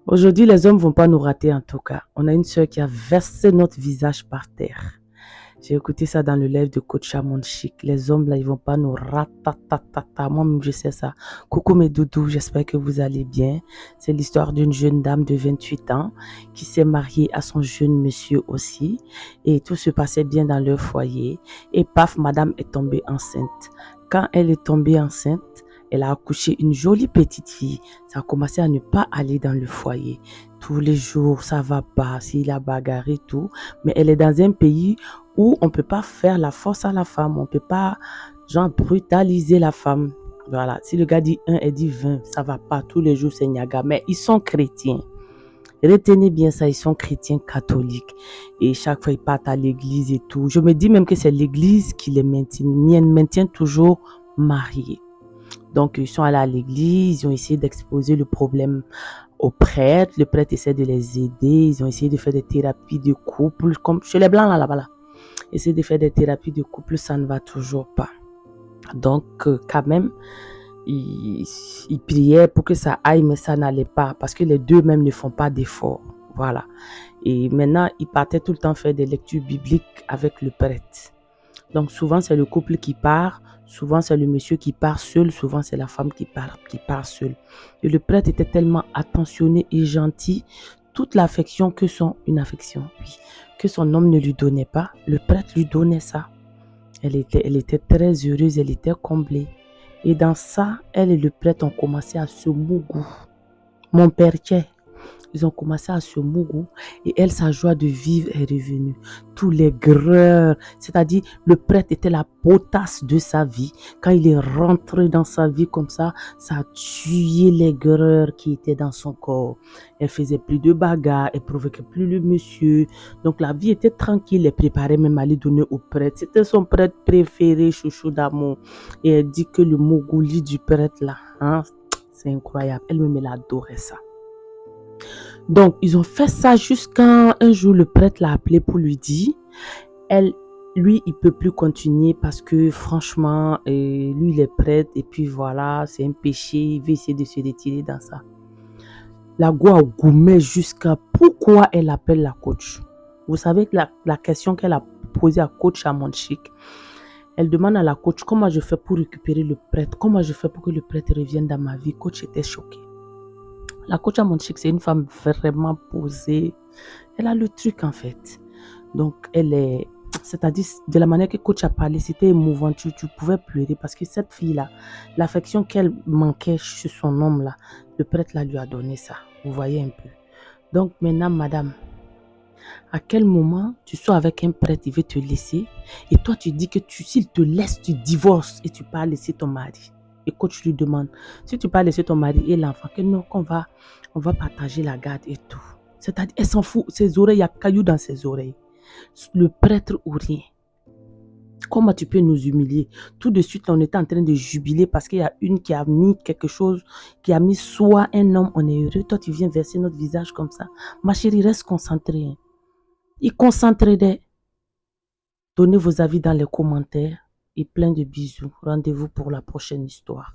Aujourd'hui, les hommes vont pas nous rater en tout cas. On a une sœur qui a versé notre visage par terre. J'ai écouté ça dans le live de Coach Amon Chic. Les hommes là, ils vont pas nous ratatatata. Moi-même, je sais ça. Coucou mes doudous, j'espère que vous allez bien. C'est l'histoire d'une jeune dame de 28 ans qui s'est mariée à son jeune monsieur aussi. Et tout se passait bien dans leur foyer. Et paf, madame est tombée enceinte. Quand elle est tombée enceinte, elle a accouché une jolie petite fille. Ça a commencé à ne pas aller dans le foyer. Tous les jours, ça va pas, s'il a bagarré tout. Mais elle est dans un pays où on ne peut pas faire la force à la femme. On ne peut pas, genre, brutaliser la femme. Voilà. Si le gars dit 1, elle dit 20, ça va pas. Tous les jours, c'est Niaga. Mais ils sont chrétiens. Retenez bien ça, ils sont chrétiens catholiques. Et chaque fois, ils partent à l'église et tout. Je me dis même que c'est l'église qui les maintient toujours mariés. Donc, ils sont allés à l'église, ils ont essayé d'exposer le problème au prêtre. Le prêtre essaie de les aider. Ils ont essayé de faire des thérapies de couple, comme chez les blancs là-bas. Là. Essayer de faire des thérapies de couple, ça ne va toujours pas. Donc, quand même, ils priaient pour que ça aille, mais ça n'allait pas parce que les deux même ne font pas d'efforts. Voilà. Et maintenant, ils partaient tout le temps faire des lectures bibliques avec le prêtre. Donc, souvent, c'est le couple qui part. Souvent, c'est le monsieur qui part seul. Souvent, c'est la femme qui part seule. Et le prêtre était tellement attentionné et gentil. Toute l'affection que son homme ne lui donnait pas, le prêtre lui donnait ça. Elle était très heureuse, elle était comblée. Et dans ça, elle et le prêtre ont commencé à se mougou. Mon père, ils ont commencé à se mouiller et elle, sa joie de vivre est revenue. Tous les greurs, c'est-à-dire le prêtre était la potasse de sa vie. Quand il est rentré dans sa vie comme ça a tué les greurs qui étaient dans son corps. Elle faisait plus de bagarres, elle provoquait plus le monsieur. Donc la vie était tranquille, elle préparait même à aller donner au prêtre. C'était son prêtre préféré, chouchou d'amour. Et elle dit que le mogouli du prêtre là, c'est incroyable. Elle-même, elle adorait ça. Donc, ils ont fait ça jusqu'à un jour, le prêtre l'a appelé pour lui dire, lui, il peut plus continuer parce que franchement, lui, il est prêtre et puis voilà, c'est un péché, il veut essayer de se retirer dans ça. La go a goumé jusqu'à pourquoi elle appelle la coach. Vous savez que la question qu'elle a posée à coach Amon Chic, elle demande à la coach comment je fais pour récupérer le prêtre, comment je fais pour que le prêtre revienne dans ma vie. Coach était choquée. La coach Amon Chic, c'est une femme vraiment posée. Elle a le truc en fait. Donc, c'est-à-dire, de la manière que coach a parlé, c'était émouvant. Tu pouvais pleurer parce que cette fille-là, l'affection qu'elle manquait chez son homme là, le prêtre là lui a donné ça. Vous voyez un peu. Donc, maintenant, madame, à quel moment tu sois avec un prêtre, il veut te laisser et toi, tu dis que s'il te laisse, tu divorces et tu pars laisser ton mari. Et coach lui demande, si tu pars laisser ton mari et l'enfant, que non, on va partager la garde et tout. C'est-à-dire, elle s'en fout. Ses oreilles, il y a caillou dans ses oreilles. Le prêtre ou rien. Comment tu peux nous humilier? Tout de suite, on était en train de jubiler parce qu'il y a une qui a mis quelque chose, qui a mis soit un homme, on est heureux. Toi, tu viens verser notre visage comme ça. Ma chérie, reste concentrée. Et concentrez. Donnez vos avis dans les commentaires et plein de bisous. Rendez-vous pour la prochaine histoire.